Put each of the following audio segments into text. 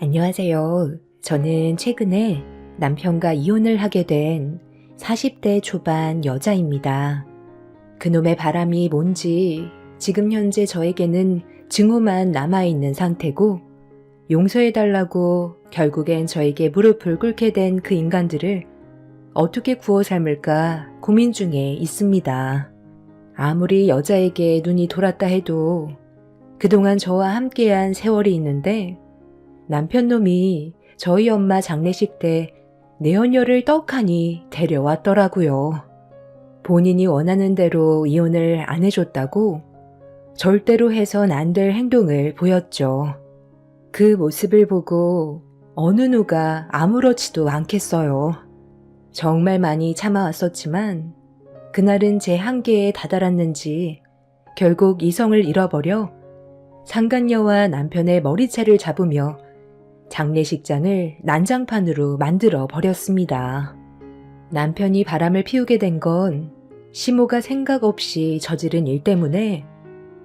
안녕하세요. 저는 최근에 남편과 이혼을 하게 된 40대 초반 여자입니다. 그놈의 바람이 뭔지 지금 현재 저에게는 증오만 남아있는 상태고 용서해달라고 결국엔 저에게 무릎을 꿇게 된 그 인간들을 어떻게 구워 삶을까 고민 중에 있습니다. 아무리 여자에게 눈이 돌았다 해도 그동안 저와 함께한 세월이 있는데 남편 놈이 저희 엄마 장례식 때 내연녀를 떡하니 데려왔더라고요. 본인이 원하는 대로 이혼을 안 해줬다고 절대로 해선 안 될 행동을 보였죠. 그 모습을 보고 어느 누가 아무렇지도 않겠어요. 정말 많이 참아왔었지만 그날은 제 한계에 다다랐는지 결국 이성을 잃어버려 상간녀와 남편의 머리채를 잡으며 장례식장을 난장판으로 만들어 버렸습니다. 남편이 바람을 피우게 된 건 시모가 생각 없이 저지른 일 때문에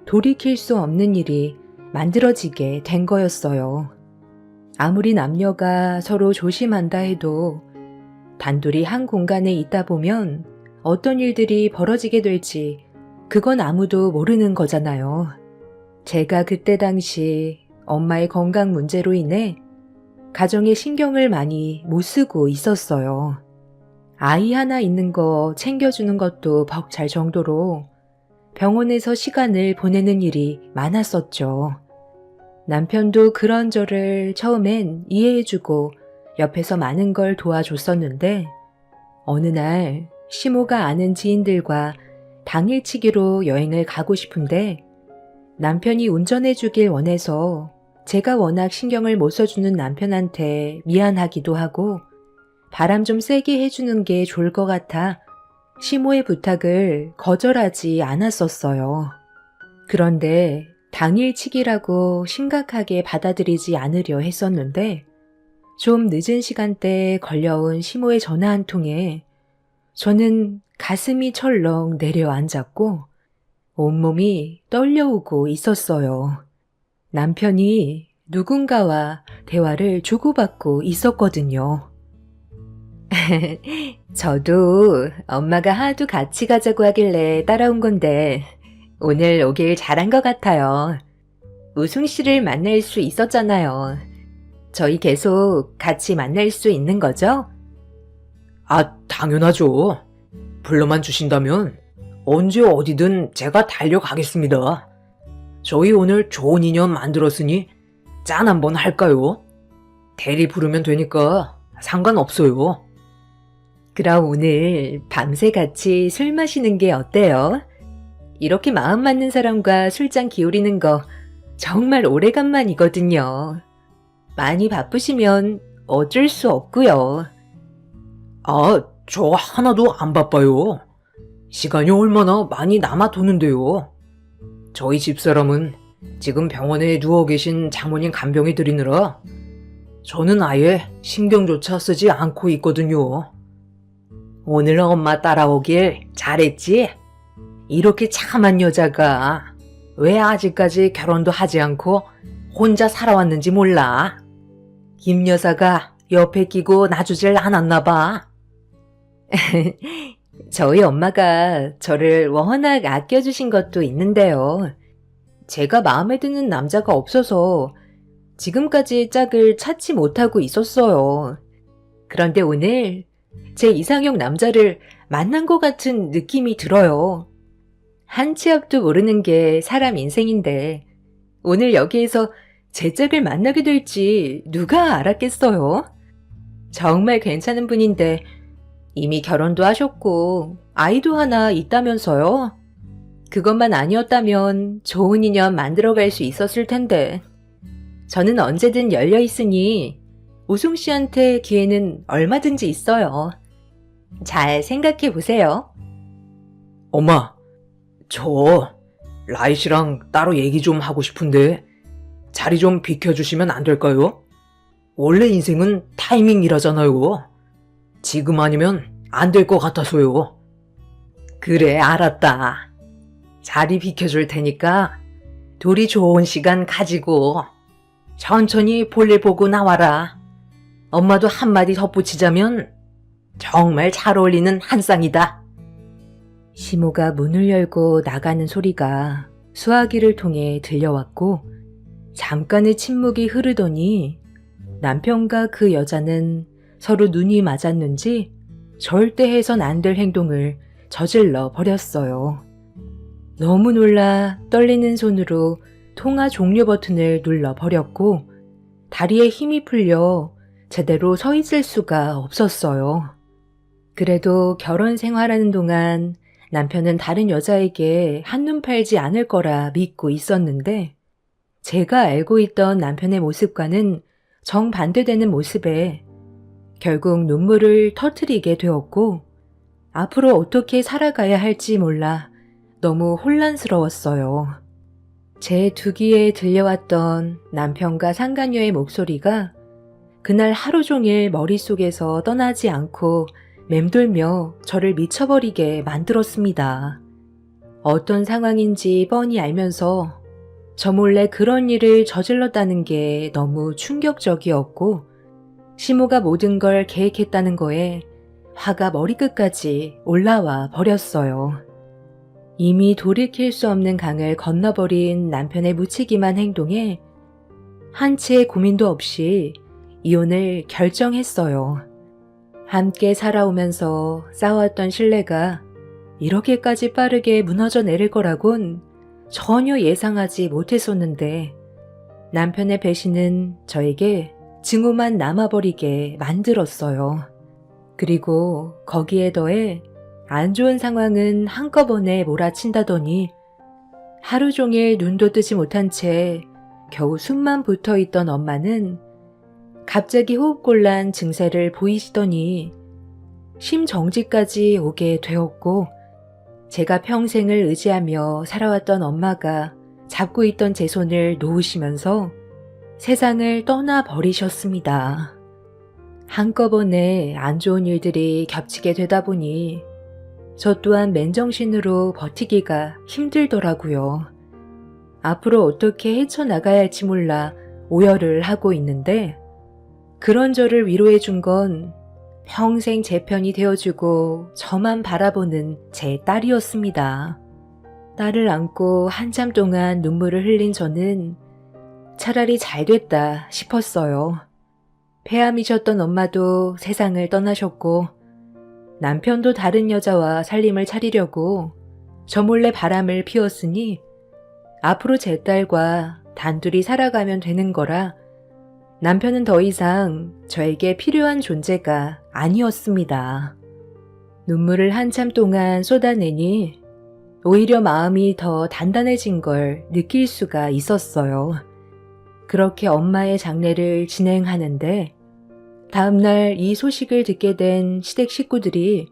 돌이킬 수 없는 일이 만들어지게 된 거였어요. 아무리 남녀가 서로 조심한다 해도 단둘이 한 공간에 있다 보면 어떤 일들이 벌어지게 될지 그건 아무도 모르는 거잖아요. 제가 그때 당시 엄마의 건강 문제로 인해 가정에 신경을 많이 못 쓰고 있었어요. 아이 하나 있는 거 챙겨주는 것도 벅찰 정도로 병원에서 시간을 보내는 일이 많았었죠. 남편도 그런 저를 처음엔 이해해주고 옆에서 많은 걸 도와줬었는데 어느 날 시모가 아는 지인들과 당일치기로 여행을 가고 싶은데 남편이 운전해주길 원해서 제가 워낙 신경을 못 써주는 남편한테 미안하기도 하고 바람 좀 세게 해주는 게 좋을 것 같아 시모의 부탁을 거절하지 않았었어요. 그런데 당일치기라고 심각하게 받아들이지 않으려 했었는데 좀 늦은 시간대에 걸려온 시모의 전화 한 통에 저는 가슴이 철렁 내려앉았고 온몸이 떨려오고 있었어요. 남편이 누군가와 대화를 주고받고 있었거든요. 저도 엄마가 하도 같이 가자고 하길래 따라온 건데 오늘 오길 잘한 것 같아요. 우승 씨를 만날 수 있었잖아요. 저희 계속 같이 만날 수 있는 거죠? 아, 당연하죠. 불러만 주신다면 언제 어디든 제가 달려가겠습니다. 저희 오늘 좋은 인연 만들었으니 짠 한번 할까요? 대리 부르면 되니까 상관없어요. 그럼 오늘 밤새 같이 술 마시는 게 어때요? 이렇게 마음 맞는 사람과 술잔 기울이는 거 정말 오래간만이거든요. 많이 바쁘시면 어쩔 수 없고요. 아, 저 하나도 안 바빠요. 시간이 얼마나 많이 남아도는데요. 저희 집사람은 지금 병원에 누워 계신 장모님 간병해 드리느라 저는 아예 신경조차 쓰지 않고 있거든요. 오늘 엄마 따라오길 잘했지? 이렇게 참한 여자가 왜 아직까지 결혼도 하지 않고 혼자 살아왔는지 몰라. 김 여사가 옆에 끼고 놔주질 않았나 봐. 저희 엄마가 저를 워낙 아껴주신 것도 있는데요. 제가 마음에 드는 남자가 없어서 지금까지 짝을 찾지 못하고 있었어요. 그런데 오늘 제 이상형 남자를 만난 것 같은 느낌이 들어요. 한 치 앞도 모르는 게 사람 인생인데 오늘 여기에서 제 짝을 만나게 될지 누가 알았겠어요? 정말 괜찮은 분인데 이미 결혼도 하셨고 아이도 하나 있다면서요? 그것만 아니었다면 좋은 인연 만들어갈 수 있었을 텐데 저는 언제든 열려 있으니 우승 씨한테 기회는 얼마든지 있어요. 잘 생각해 보세요. 엄마, 저 라이 씨랑 따로 얘기 좀 하고 싶은데 자리 좀 비켜주시면 안 될까요? 원래 인생은 타이밍이라잖아요. 지금 아니면 안 될 것 같아서요. 그래, 알았다. 자리 비켜줄 테니까 둘이 좋은 시간 가지고 천천히 볼일 보고 나와라. 엄마도 한마디 덧붙이자면 정말 잘 어울리는 한 쌍이다. 시모가 문을 열고 나가는 소리가 수화기를 통해 들려왔고 잠깐의 침묵이 흐르더니 남편과 그 여자는 서로 눈이 맞았는지 절대 해선 안 될 행동을 저질러 버렸어요. 너무 놀라 떨리는 손으로 통화 종료 버튼을 눌러 버렸고 다리에 힘이 풀려 제대로 서 있을 수가 없었어요. 그래도 결혼 생활하는 동안 남편은 다른 여자에게 한눈 팔지 않을 거라 믿고 있었는데 제가 알고 있던 남편의 모습과는 정반대되는 모습에 결국 눈물을 터뜨리게 되었고 앞으로 어떻게 살아가야 할지 몰라 너무 혼란스러웠어요. 제 두 귀에 들려왔던 남편과 상간녀의 목소리가 그날 하루 종일 머릿속에서 떠나지 않고 맴돌며 저를 미쳐버리게 만들었습니다. 어떤 상황인지 뻔히 알면서 저 몰래 그런 일을 저질렀다는 게 너무 충격적이었고 시모가 모든 걸 계획했다는 거에 화가 머리끝까지 올라와 버렸어요. 이미 돌이킬 수 없는 강을 건너버린 남편의 무책임한 행동에 한치의 고민도 없이 이혼을 결정했어요. 함께 살아오면서 쌓아왔던 신뢰가 이렇게까지 빠르게 무너져 내릴 거라곤 전혀 예상하지 못했었는데 남편의 배신은 저에게 증오만 남아버리게 만들었어요. 그리고 거기에 더해 안 좋은 상황은 한꺼번에 몰아친다더니 하루 종일 눈도 뜨지 못한 채 겨우 숨만 붙어 있던 엄마는 갑자기 호흡곤란 증세를 보이시더니 심정지까지 오게 되었고 제가 평생을 의지하며 살아왔던 엄마가 잡고 있던 제 손을 놓으시면서 세상을 떠나버리셨습니다. 한꺼번에 안 좋은 일들이 겹치게 되다 보니 저 또한 맨정신으로 버티기가 힘들더라고요. 앞으로 어떻게 헤쳐나가야 할지 몰라 오열을 하고 있는데 그런 저를 위로해 준 건 평생 제 편이 되어주고 저만 바라보는 제 딸이었습니다. 딸을 안고 한참 동안 눈물을 흘린 저는 차라리 잘 됐다 싶었어요. 폐암이셨던 엄마도 세상을 떠나셨고 남편도 다른 여자와 살림을 차리려고 저 몰래 바람을 피웠으니 앞으로 제 딸과 단둘이 살아가면 되는 거라 남편은 더 이상 저에게 필요한 존재가 아니었습니다. 눈물을 한참 동안 쏟아내니 오히려 마음이 더 단단해진 걸 느낄 수가 있었어요. 그렇게 엄마의 장례를 진행하는데 다음날 이 소식을 듣게 된 시댁 식구들이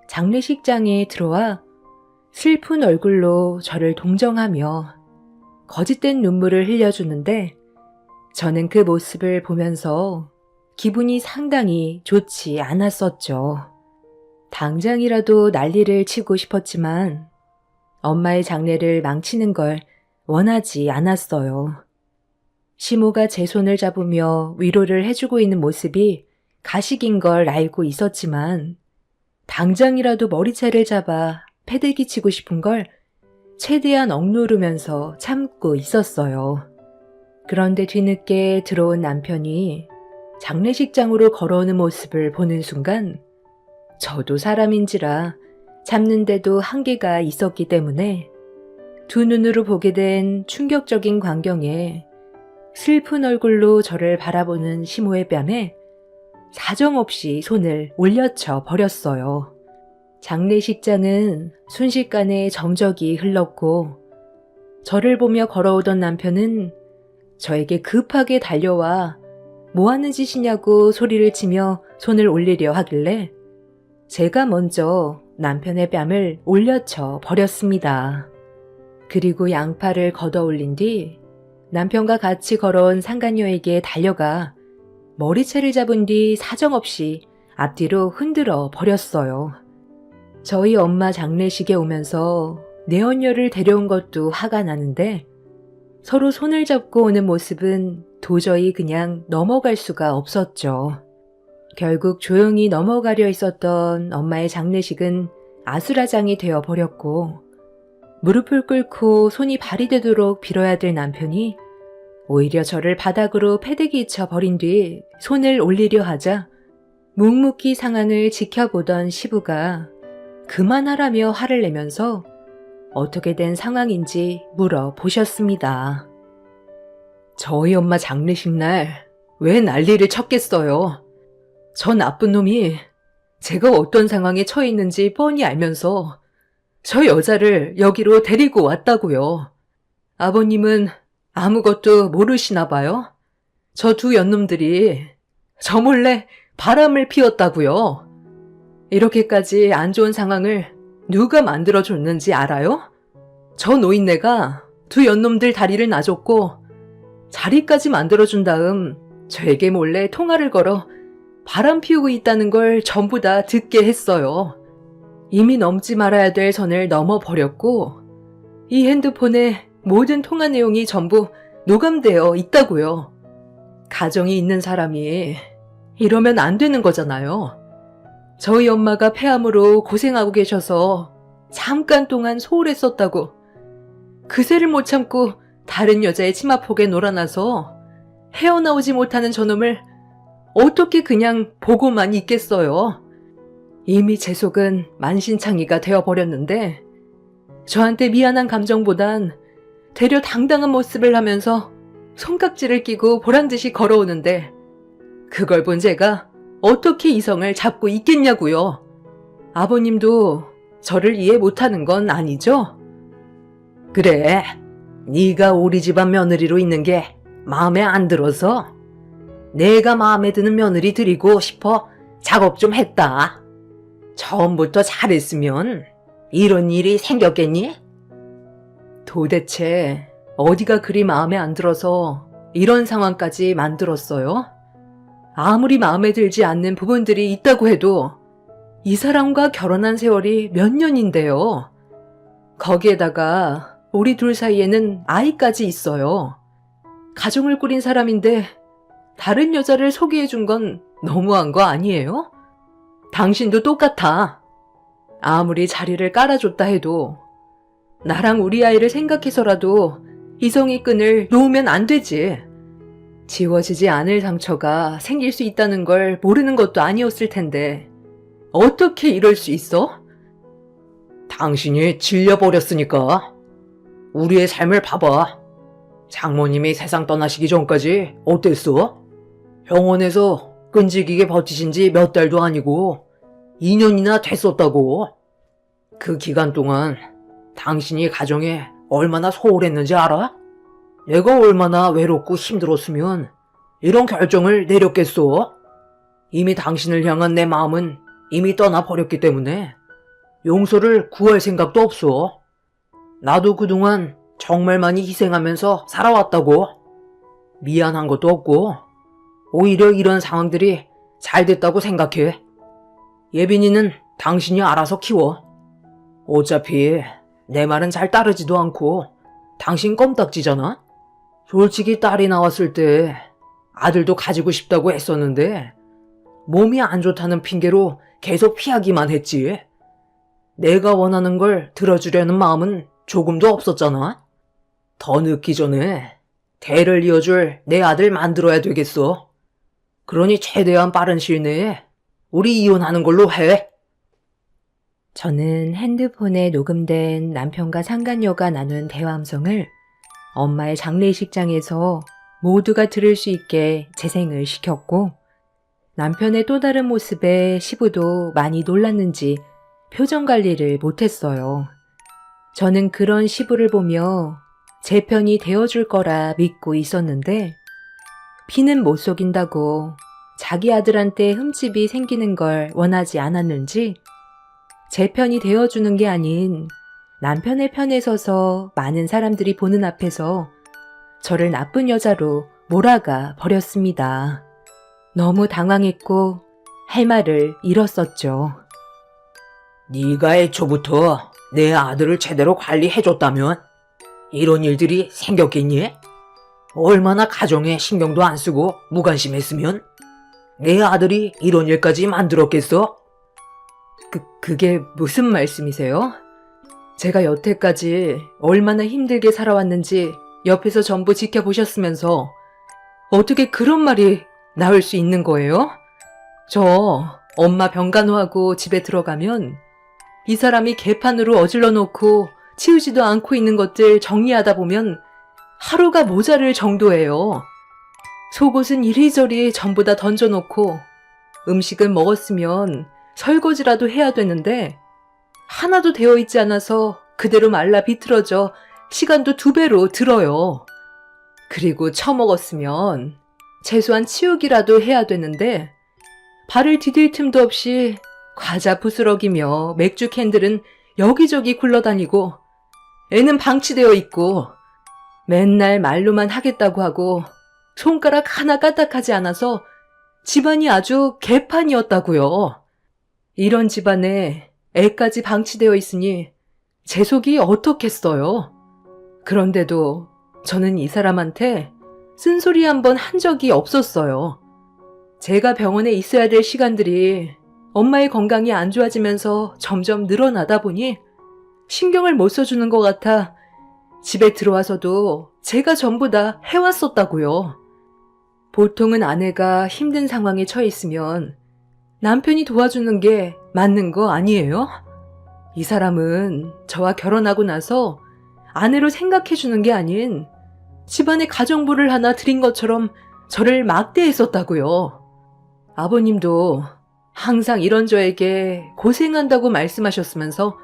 장례식장에 들어와 슬픈 얼굴로 저를 동정하며 거짓된 눈물을 흘려주는데 저는 그 모습을 보면서 기분이 상당히 좋지 않았었죠. 당장이라도 난리를 치고 싶었지만 엄마의 장례를 망치는 걸 원하지 않았어요. 시모가 제 손을 잡으며 위로를 해주고 있는 모습이 가식인 걸 알고 있었지만 당장이라도 머리채를 잡아 패대기 치고 싶은 걸 최대한 억누르면서 참고 있었어요. 그런데 뒤늦게 들어온 남편이 장례식장으로 걸어오는 모습을 보는 순간 저도 사람인지라 참는데도 한계가 있었기 때문에 두 눈으로 보게 된 충격적인 광경에 슬픈 얼굴로 저를 바라보는 시모의 뺨에 사정없이 손을 올려쳐 버렸어요. 장례식장은 순식간에 정적이 흘렀고 저를 보며 걸어오던 남편은 저에게 급하게 달려와 뭐하는 짓이냐고 소리를 치며 손을 올리려 하길래 제가 먼저 남편의 뺨을 올려쳐 버렸습니다. 그리고 양팔을 걷어 올린 뒤 남편과 같이 걸어온 상간녀에게 달려가 머리채를 잡은 뒤 사정없이 앞뒤로 흔들어 버렸어요. 저희 엄마 장례식에 오면서 내언녀를 데려온 것도 화가 나는데 서로 손을 잡고 오는 모습은 도저히 그냥 넘어갈 수가 없었죠. 결국 조용히 넘어가려 했었던 엄마의 장례식은 아수라장이 되어버렸고, 무릎을 꿇고 손이 발이 되도록 빌어야 될 남편이 오히려 저를 바닥으로 패대기 쳐 버린 뒤 손을 올리려 하자 묵묵히 상황을 지켜보던 시부가 그만하라며 화를 내면서 어떻게 된 상황인지 물어보셨습니다. 저희 엄마 장례식 날 왜 난리를 쳤겠어요? 저 나쁜 놈이 제가 어떤 상황에 처해 있는지 뻔히 알면서 저 여자를 여기로 데리고 왔다고요. 아버님은 아무것도 모르시나 봐요. 저 두 연놈들이 저 몰래 바람을 피웠다고요. 이렇게까지 안 좋은 상황을 누가 만들어줬는지 알아요? 저 노인네가 두 연놈들 다리를 놔줬고 자리까지 만들어준 다음 저에게 몰래 통화를 걸어 바람 피우고 있다는 걸 전부 다 듣게 했어요. 이미 넘지 말아야 될 선을 넘어버렸고 이 핸드폰에 모든 통화 내용이 전부 녹음되어 있다고요. 가정이 있는 사람이 이러면 안 되는 거잖아요. 저희 엄마가 폐암으로 고생하고 계셔서 잠깐 동안 소홀했었다고 그새를 못 참고 다른 여자의 치마폭에 놀아나서 헤어나오지 못하는 저놈을 어떻게 그냥 보고만 있겠어요. 이미 제 속은 만신창이가 되어버렸는데 저한테 미안한 감정보단 되려 당당한 모습을 하면서 손깍지를 끼고 보란듯이 걸어오는데 그걸 본 제가 어떻게 이성을 잡고 있겠냐고요. 아버님도 저를 이해 못하는 건 아니죠? 그래, 네가 우리 집안 며느리로 있는 게 마음에 안 들어서 내가 마음에 드는 며느리 드리고 싶어 작업 좀 했다. 처음부터 잘했으면 이런 일이 생겼겠니? 도대체 어디가 그리 마음에 안 들어서 이런 상황까지 만들었어요? 아무리 마음에 들지 않는 부분들이 있다고 해도 이 사람과 결혼한 세월이 몇 년인데요. 거기에다가 우리 둘 사이에는 아이까지 있어요. 가정을 꾸린 사람인데 다른 여자를 소개해 준 건 너무한 거 아니에요? 당신도 똑같아. 아무리 자리를 깔아줬다 해도 나랑 우리 아이를 생각해서라도 이성의 끈을 놓으면 안 되지. 지워지지 않을 상처가 생길 수 있다는 걸 모르는 것도 아니었을 텐데 어떻게 이럴 수 있어? 당신이 질려버렸으니까. 우리의 삶을 봐봐. 장모님이 세상 떠나시기 전까지 어땠어? 병원에서 끈질기게 버티신 지 몇 달도 아니고 2년이나 됐었다고. 그 기간 동안 당신이 가정에 얼마나 소홀했는지 알아? 내가 얼마나 외롭고 힘들었으면 이런 결정을 내렸겠어? 이미 당신을 향한 내 마음은 이미 떠나버렸기 때문에 용서를 구할 생각도 없어. 나도 그동안 정말 많이 희생하면서 살아왔다고. 미안한 것도 없고 오히려 이런 상황들이 잘 됐다고 생각해. 예빈이는 당신이 알아서 키워. 어차피 내 말은 잘 따르지도 않고 당신 껌딱지잖아? 솔직히 딸이 나왔을 때 아들도 가지고 싶다고 했었는데 몸이 안 좋다는 핑계로 계속 피하기만 했지. 내가 원하는 걸 들어주려는 마음은 조금도 없었잖아. 더 늦기 전에 대를 이어줄 내 아들 만들어야 되겠어. 그러니 최대한 빠른 시일 내에 우리 이혼하는 걸로 해. 저는 핸드폰에 녹음된 남편과 상간녀가 나눈 대화음성을 엄마의 장례식장에서 모두가 들을 수 있게 재생을 시켰고 남편의 또 다른 모습에 시부도 많이 놀랐는지 표정 관리를 못했어요. 저는 그런 시부를 보며 제 편이 되어줄 거라 믿고 있었는데 피는 못 속인다고 자기 아들한테 흠집이 생기는 걸 원하지 않았는지 제 편이 되어주는 게 아닌 남편의 편에 서서 많은 사람들이 보는 앞에서 저를 나쁜 여자로 몰아가 버렸습니다. 너무 당황했고 할 말을 잃었었죠. 네가 애초부터 내 아들을 제대로 관리해줬다면 이런 일들이 생겼겠니? 얼마나 가정에 신경도 안 쓰고 무관심했으면 내 아들이 이런 일까지 만들었겠어? 그게 무슨 말씀이세요? 제가 여태까지 얼마나 힘들게 살아왔는지 옆에서 전부 지켜보셨으면서 어떻게 그런 말이 나올 수 있는 거예요? 저 엄마 병간호하고 집에 들어가면 이 사람이 개판으로 어질러 놓고 치우지도 않고 있는 것들 정리하다 보면 하루가 모자랄 정도예요. 속옷은 이리저리 전부 다 던져놓고 음식을 먹었으면 설거지라도 해야 되는데 하나도 되어 있지 않아서 그대로 말라 비틀어져 시간도 2배로 들어요. 그리고 처먹었으면 최소한 치우기라도 해야 되는데 발을 디딜 틈도 없이 과자 부스러기며 맥주 캔들은 여기저기 굴러다니고 애는 방치되어 있고 맨날 말로만 하겠다고 하고 손가락 하나 까딱하지 않아서 집안이 아주 개판이었다고요. 이런 집안에 애까지 방치되어 있으니 제 속이 어떻겠어요. 그런데도 저는 이 사람한테 쓴소리 한번 한 적이 없었어요. 제가 병원에 있어야 될 시간들이 엄마의 건강이 안 좋아지면서 점점 늘어나다 보니 신경을 못 써주는 것 같아 집에 들어와서도 제가 전부 다 해왔었다고요. 보통은 아내가 힘든 상황에 처해 있으면 남편이 도와주는 게 맞는 거 아니에요? 이 사람은 저와 결혼하고 나서 아내로 생각해주는 게 아닌 집안에 가정부를 하나 들인 것처럼 저를 막대했었다고요. 아버님도 항상 이런 저에게 고생한다고 말씀하셨으면서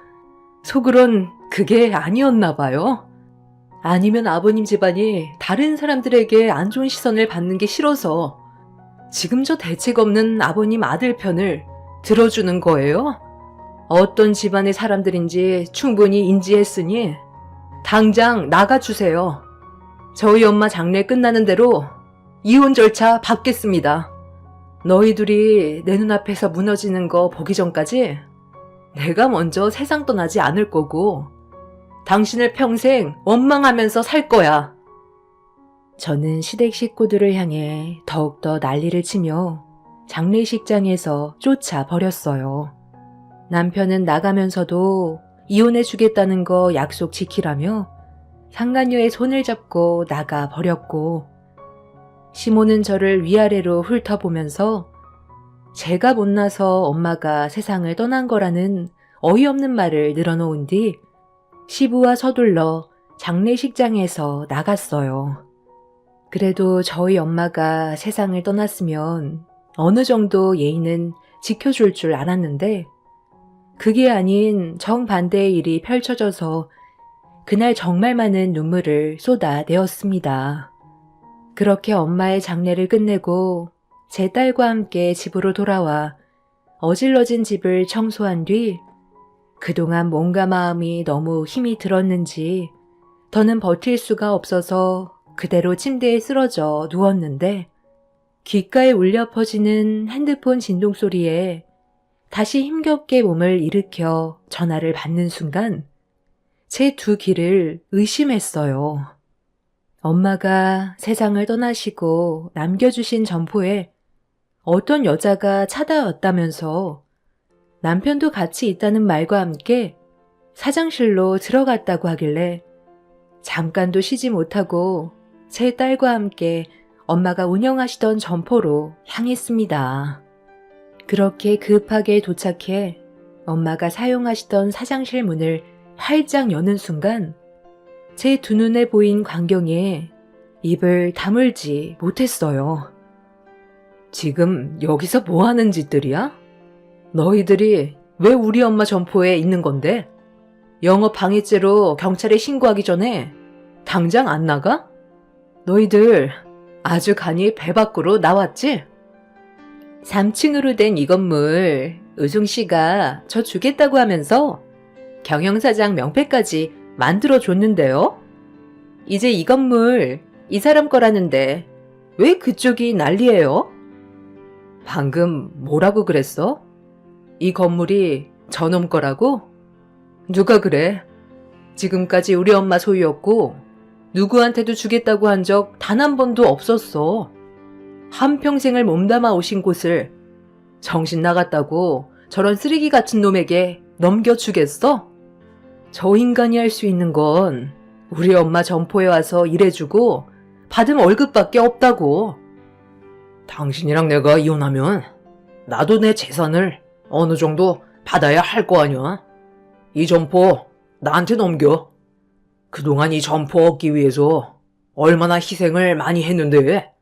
속으론 그게 아니었나 봐요. 아니면 아버님 집안이 다른 사람들에게 안 좋은 시선을 받는 게 싫어서 지금 저 대책 없는 아버님 아들 편을 들어주는 거예요? 어떤 집안의 사람들인지 충분히 인지했으니 당장 나가주세요. 저희 엄마 장례 끝나는 대로 이혼 절차 받겠습니다. 너희 둘이 내 눈앞에서 무너지는 거 보기 전까지 내가 먼저 세상 떠나지 않을 거고 당신을 평생 원망하면서 살 거야. 저는 시댁 식구들을 향해 더욱더 난리를 치며 장례식장에서 쫓아버렸어요. 남편은 나가면서도 이혼해주겠다는 거 약속 지키라며 상간녀의 손을 잡고 나가버렸고 시모는 저를 위아래로 훑어보면서 제가 못나서 엄마가 세상을 떠난 거라는 어이없는 말을 늘어놓은 뒤 시부와 서둘러 장례식장에서 나갔어요. 그래도 저희 엄마가 세상을 떠났으면 어느 정도 예의는 지켜줄 줄 알았는데 그게 아닌 정반대의 일이 펼쳐져서 그날 정말 많은 눈물을 쏟아내었습니다. 그렇게 엄마의 장례를 끝내고 제 딸과 함께 집으로 돌아와 어질러진 집을 청소한 뒤 그동안 몸과 마음이 너무 힘이 들었는지 더는 버틸 수가 없어서 그대로 침대에 쓰러져 누웠는데 귓가에 울려 퍼지는 핸드폰 진동 소리에 다시 힘겹게 몸을 일으켜 전화를 받는 순간 제 2귀를 의심했어요. 엄마가 세상을 떠나시고 남겨주신 점포에 어떤 여자가 찾아왔다면서 남편도 같이 있다는 말과 함께 사장실로 들어갔다고 하길래 잠깐도 쉬지 못하고 제 딸과 함께 엄마가 운영하시던 점포로 향했습니다. 그렇게 급하게 도착해 엄마가 사용하시던 사장실 문을 활짝 여는 순간 제 2눈에 보인 광경에 입을 다물지 못했어요. 지금 여기서 뭐 하는 짓들이야? 너희들이 왜 우리 엄마 점포에 있는 건데? 영업 방해죄로 경찰에 신고하기 전에 당장 안 나가? 너희들 아주 간이 배 밖으로 나왔지? 3층으로 된 이 건물 의중씨가 저 주겠다고 하면서 경영사장 명패까지 만들어줬는데요. 이제 이 건물 이 사람 거라는데 왜 그쪽이 난리예요? 방금 뭐라고 그랬어? 이 건물이 저놈 거라고? 누가 그래? 지금까지 우리 엄마 소유였고 누구한테도 주겠다고 한 적 단 한 번도 없었어. 한평생을 몸담아 오신 곳을 정신 나갔다고 저런 쓰레기 같은 놈에게 넘겨주겠어? 저 인간이 할 수 있는 건 우리 엄마 점포에 와서 일해주고 받은 월급밖에 없다고. 당신이랑 내가 이혼하면 나도 내 재산을 어느 정도 받아야 할 거 아니야. 이 점포 나한테 넘겨. 그동안 이 점포 얻기 위해서 얼마나 희생을 많이 했는데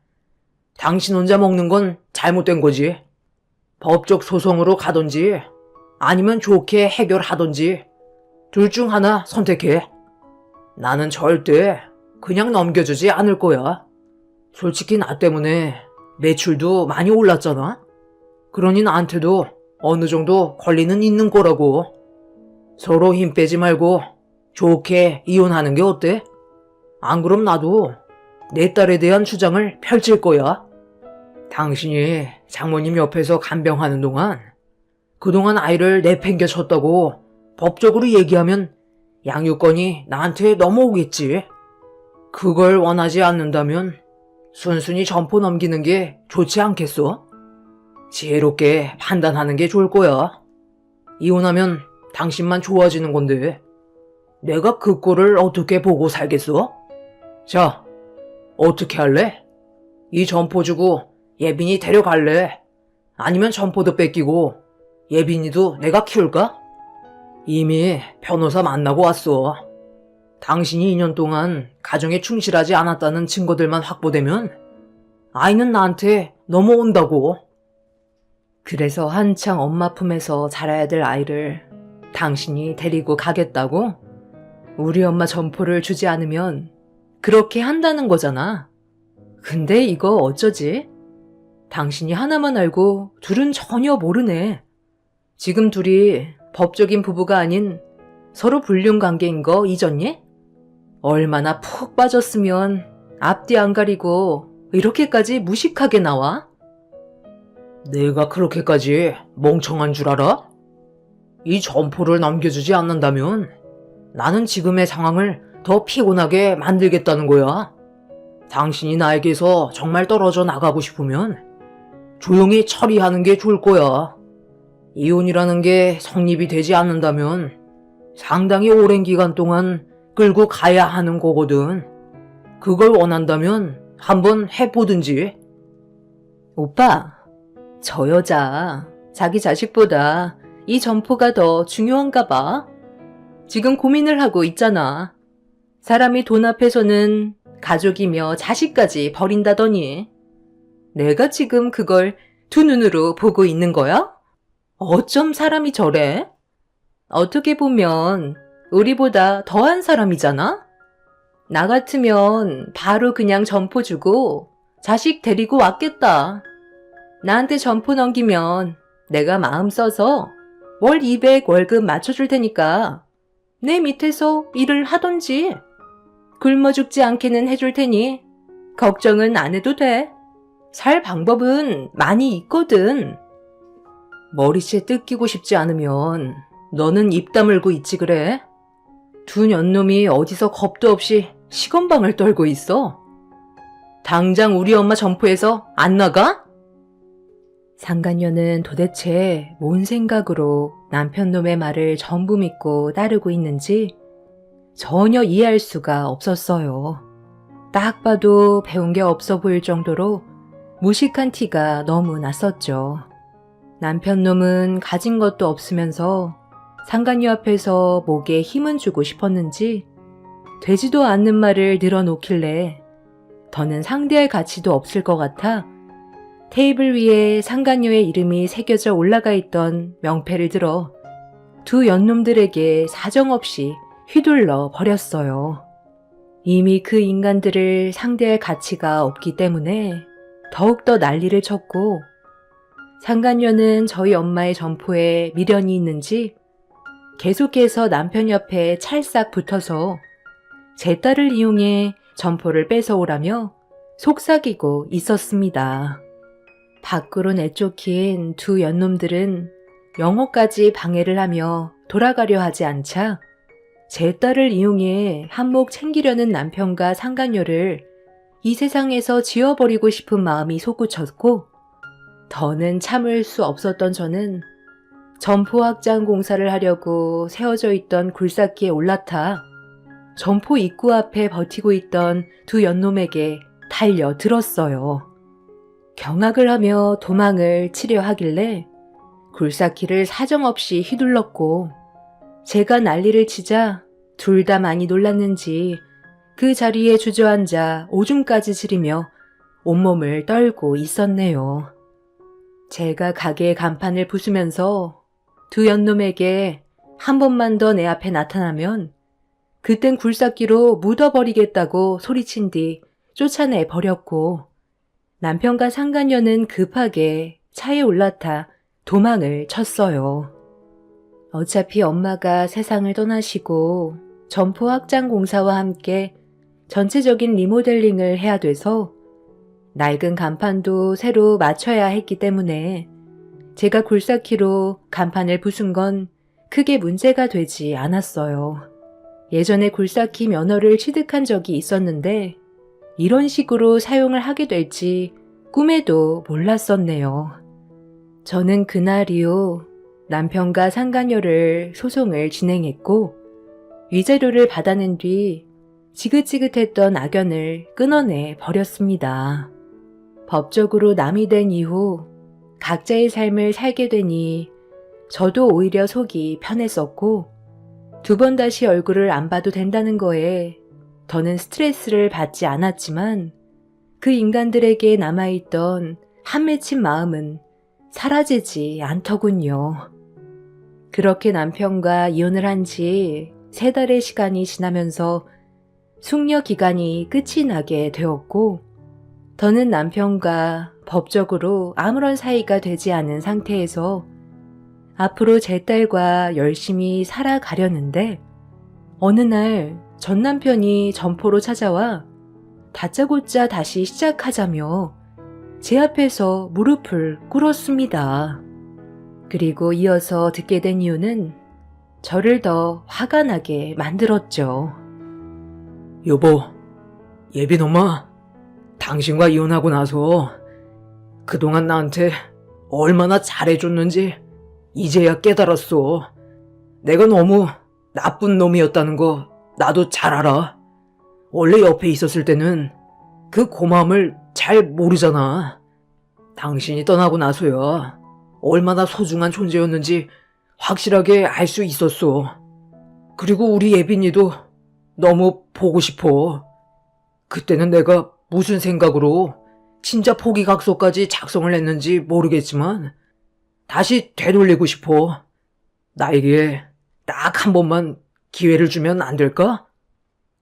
당신 혼자 먹는 건 잘못된 거지. 법적 소송으로 가든지 아니면 좋게 해결하든지 둘 중 하나 선택해. 나는 절대 그냥 넘겨주지 않을 거야. 솔직히 나 때문에 매출도 많이 올랐잖아. 그러니 나한테도 어느 정도 권리는 있는 거라고. 서로 힘 빼지 말고 좋게 이혼하는 게 어때? 안 그럼 나도 내 딸에 대한 주장을 펼칠 거야. 당신이 장모님 옆에서 간병하는 동안 그동안 아이를 내팽개쳤다고 법적으로 얘기하면 양육권이 나한테 넘어오겠지. 그걸 원하지 않는다면 순순히 점포 넘기는 게 좋지 않겠어? 지혜롭게 판단하는 게 좋을 거야. 이혼하면 당신만 좋아지는 건데 내가 그 꼴을 어떻게 보고 살겠어? 자, 어떻게 할래? 이 점포 주고 예빈이 데려갈래? 아니면 점포도 뺏기고 예빈이도 내가 키울까? 이미 변호사 만나고 왔어. 당신이 2년 동안 가정에 충실하지 않았다는 증거들만 확보되면 아이는 나한테 넘어온다고. 그래서 한창 엄마 품에서 자라야 될 아이를 당신이 데리고 가겠다고? 우리 엄마 점포를 주지 않으면 그렇게 한다는 거잖아. 근데 이거 어쩌지? 당신이 하나만 알고 둘은 전혀 모르네. 지금 둘이 법적인 부부가 아닌 서로 불륜 관계인 거 잊었니? 얼마나 푹 빠졌으면 앞뒤 안 가리고 이렇게까지 무식하게 나와? 내가 그렇게까지 멍청한 줄 알아? 이 점포를 넘겨주지 않는다면 나는 지금의 상황을 더 피곤하게 만들겠다는 거야. 당신이 나에게서 정말 떨어져 나가고 싶으면 조용히 처리하는 게 좋을 거야. 이혼이라는 게 성립이 되지 않는다면 상당히 오랜 기간 동안 끌고 가야 하는 거거든. 그걸 원한다면 한번 해보든지. 오빠, 저 여자 자기 자식보다 이 점포가 더 중요한가 봐. 지금 고민을 하고 있잖아. 사람이 돈 앞에서는 가족이며 자식까지 버린다더니 내가 지금 그걸 두 눈으로 보고 있는 거야? 어쩜 사람이 저래? 어떻게 보면 우리보다 더한 사람이잖아? 나 같으면 바로 그냥 점포 주고 자식 데리고 왔겠다. 나한테 점포 넘기면 내가 마음 써서 월 200 월급 맞춰줄 테니까 내 밑에서 일을 하던지 굶어 죽지 않게는 해줄 테니 걱정은 안 해도 돼. 살 방법은 많이 있거든. 머리채 뜯기고 싶지 않으면 너는 입 다물고 있지 그래? 두 년놈이 어디서 겁도 없이 시건방을 떨고 있어. 당장 우리 엄마 점포에서 안 나가? 상간녀는 도대체 뭔 생각으로 남편놈의 말을 전부 믿고 따르고 있는지 전혀 이해할 수가 없었어요. 딱 봐도 배운 게 없어 보일 정도로 무식한 티가 너무 났었죠. 남편놈은 가진 것도 없으면서 상간녀 앞에서 목에 힘은 주고 싶었는지 되지도 않는 말을 늘어놓길래 더는 상대할 가치도 없을 것 같아 테이블 위에 상간녀의 이름이 새겨져 올라가 있던 명패를 들어 두 연놈들에게 사정없이 휘둘러 버렸어요. 이미 그 인간들을 상대할 가치가 없기 때문에 더욱더 난리를 쳤고 상간녀는 저희 엄마의 점포에 미련이 있는지 계속해서 남편 옆에 찰싹 붙어서 제 딸을 이용해 점포를 뺏어오라며 속삭이고 있었습니다. 밖으로 내쫓긴 두 연놈들은 영호까지 방해를 하며 돌아가려 하지 않자 제 딸을 이용해 한몫 챙기려는 남편과 상간녀를 이 세상에서 지워버리고 싶은 마음이 솟구쳤고, 더는 참을 수 없었던 저는 점포 확장 공사를 하려고 세워져 있던 굴삭기에 올라타 점포 입구 앞에 버티고 있던 두 연놈에게 달려들었어요. 경악을 하며 도망을 치려 하길래 굴삭기를 사정없이 휘둘렀고, 제가 난리를 치자 둘 다 많이 놀랐는지 그 자리에 주저앉아 오줌까지 지리며 온몸을 떨고 있었네요. 제가 가게의 간판을 부수면서 두 연놈에게 한 번만 더 내 앞에 나타나면 그땐 굴삭기로 묻어버리겠다고 소리친 뒤 쫓아내 버렸고, 남편과 상간녀는 급하게 차에 올라타 도망을 쳤어요. 어차피 엄마가 세상을 떠나시고 점포 확장 공사와 함께 전체적인 리모델링을 해야 돼서 낡은 간판도 새로 맞춰야 했기 때문에 제가 굴삭기로 간판을 부순 건 크게 문제가 되지 않았어요. 예전에 굴삭기 면허를 취득한 적이 있었는데 이런 식으로 사용을 하게 될지 꿈에도 몰랐었네요. 저는 그날 이후 남편과 상간녀를 소송을 진행했고, 위자료를 받아낸 뒤 지긋지긋했던 악연을 끊어내 버렸습니다. 법적으로 남이 된 이후 각자의 삶을 살게 되니 저도 오히려 속이 편했었고, 두 번 다시 얼굴을 안 봐도 된다는 거에 더는 스트레스를 받지 않았지만, 그 인간들에게 남아있던 한 맺힌 마음은 사라지지 않더군요. 그렇게 남편과 이혼을 한 지 3달의 시간이 지나면서 숙려 기간이 끝이 나게 되었고, 더는 남편과 법적으로 아무런 사이가 되지 않은 상태에서 앞으로 제 딸과 열심히 살아가려는데, 어느 날 전 남편이 점포로 찾아와 다짜고짜 다시 시작하자며 제 앞에서 무릎을 꿇었습니다. 그리고 이어서 듣게 된 이유는 저를 더 화가 나게 만들었죠. 여보, 예빈 엄마, 당신과 이혼하고 나서 그동안 나한테 얼마나 잘해줬는지 이제야 깨달았어. 내가 너무 나쁜 놈이었다는 거 나도 잘 알아. 원래 옆에 있었을 때는 그 고마움을 잘 모르잖아. 당신이 떠나고 나서야 얼마나 소중한 존재였는지 확실하게 알 수 있었어. 그리고 우리 예빈이도 너무 보고 싶어. 그때는 내가 무슨 생각으로 진짜 포기각서까지 작성을 했는지 모르겠지만 다시 되돌리고 싶어. 나에게 딱 한 번만 기회를 주면 안 될까?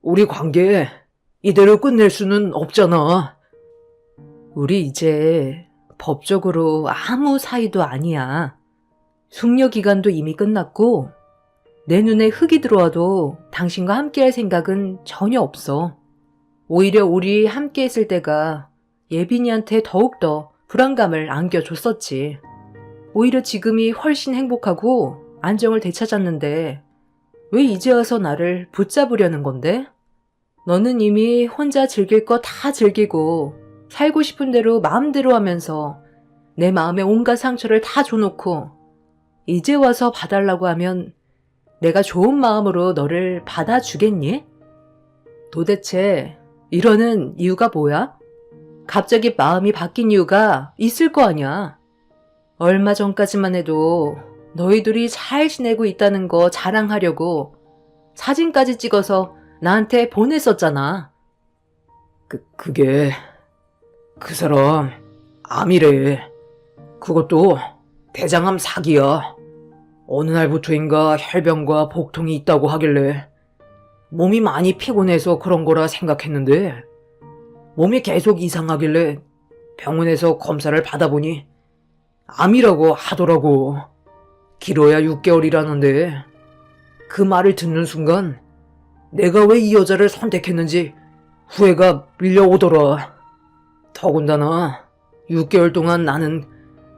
우리 관계 이대로 끝낼 수는 없잖아. 우리 이제 법적으로 아무 사이도 아니야. 숙려 기간도 이미 끝났고 내 눈에 흙이 들어와도 당신과 함께할 생각은 전혀 없어. 오히려 우리 함께했을 때가 예빈이한테 더욱더 불안감을 안겨줬었지. 오히려 지금이 훨씬 행복하고 안정을 되찾았는데 왜 이제 와서 나를 붙잡으려는 건데? 너는 이미 혼자 즐길 거 다 즐기고 살고 싶은 대로 마음대로 하면서 내 마음에 온갖 상처를 다 줘놓고 이제 와서 봐달라고 하면 내가 좋은 마음으로 너를 받아주겠니? 도대체 이러는 이유가 뭐야? 갑자기 마음이 바뀐 이유가 있을 거 아니야. 얼마 전까지만 해도 너희들이 잘 지내고 있다는 거 자랑하려고 사진까지 찍어서 나한테 보냈었잖아. 그게 그 사람 암이래. 그것도 대장암 사기야. 어느 날부터인가 혈변과 복통이 있다고 하길래 몸이 많이 피곤해서 그런 거라 생각했는데 몸이 계속 이상하길래 병원에서 검사를 받아보니 암이라고 하더라고. 길어야 6개월이라는데 그 말을 듣는 순간 내가 왜 이 여자를 선택했는지 후회가 밀려오더라. 더군다나 6개월 동안 나는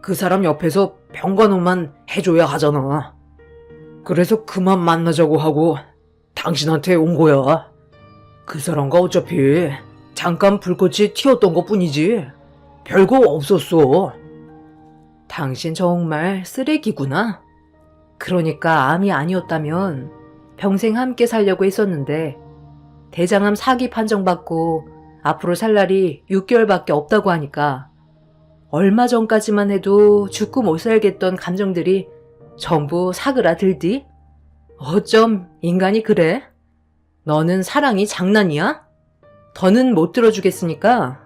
그 사람 옆에서 병간호만 해줘야 하잖아. 그래서 그만 만나자고 하고 당신한테 온 거야. 그 사람과 어차피 잠깐 불꽃이 튀었던 것 뿐이지. 별거 없었어. 당신 정말 쓰레기구나. 그러니까 암이 아니었다면 평생 함께 살려고 했었는데 대장암 4기 판정받고 앞으로 살 날이 6개월밖에 없다고 하니까 얼마 전까지만 해도 죽고 못 살겠던 감정들이 전부 사그라들디? 어쩜 인간이 그래? 너는 사랑이 장난이야? 더는 못 들어주겠으니까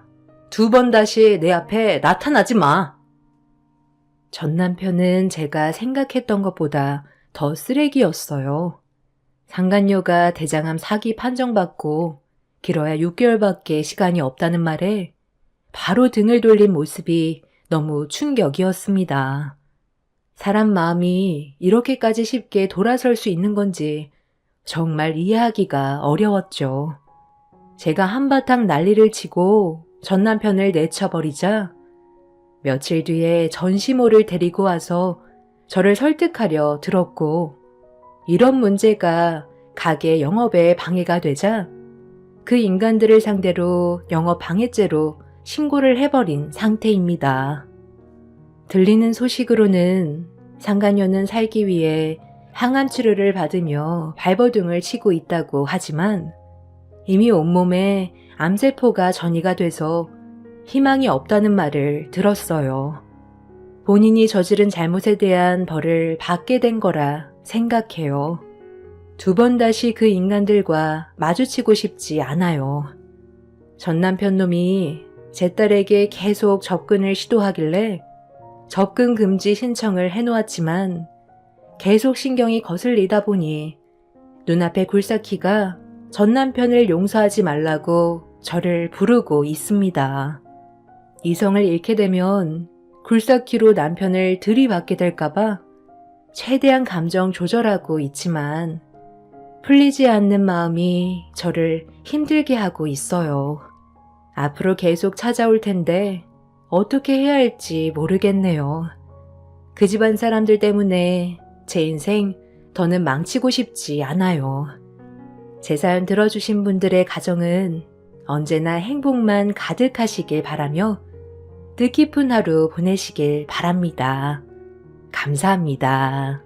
2번 다시 내 앞에 나타나지 마. 전 남편은 제가 생각했던 것보다 더 쓰레기였어요. 상간녀가 대장암 4기 판정받고 길어야 6개월밖에 시간이 없다는 말에 바로 등을 돌린 모습이 너무 충격이었습니다. 사람 마음이 이렇게까지 쉽게 돌아설 수 있는 건지 정말 이해하기가 어려웠죠. 제가 한바탕 난리를 치고 전 남편을 내쳐버리자 며칠 뒤에 전시모를 데리고 와서 저를 설득하려 들었고 이런 문제가 가게 영업에 방해가 되자 그 인간들을 상대로 영업 방해죄로 신고를 해버린 상태입니다. 들리는 소식으로는 상간녀는 살기 위해 항암 치료를 받으며 발버둥을 치고 있다고 하지만 이미 온몸에 암세포가 전이가 돼서 희망이 없다는 말을 들었어요. 본인이 저지른 잘못에 대한 벌을 받게 된 거라 생각해요. 2번 다시 그 인간들과 마주치고 싶지 않아요. 전 남편 놈이 제 딸에게 계속 접근을 시도하길래 접근 금지 신청을 해놓았지만 계속 신경이 거슬리다 보니 눈앞에 굴삭기가 전 남편을 용서하지 말라고 저를 부르고 있습니다. 이성을 잃게 되면 굴삭기로 남편을 들이받게 될까봐 최대한 감정 조절하고 있지만 풀리지 않는 마음이 저를 힘들게 하고 있어요. 앞으로 계속 찾아올 텐데 어떻게 해야 할지 모르겠네요. 그 집안 사람들 때문에 제 인생 더는 망치고 싶지 않아요. 제 사연 들어주신 분들의 가정은 언제나 행복만 가득하시길 바라며 뜻깊은 하루 보내시길 바랍니다. 감사합니다.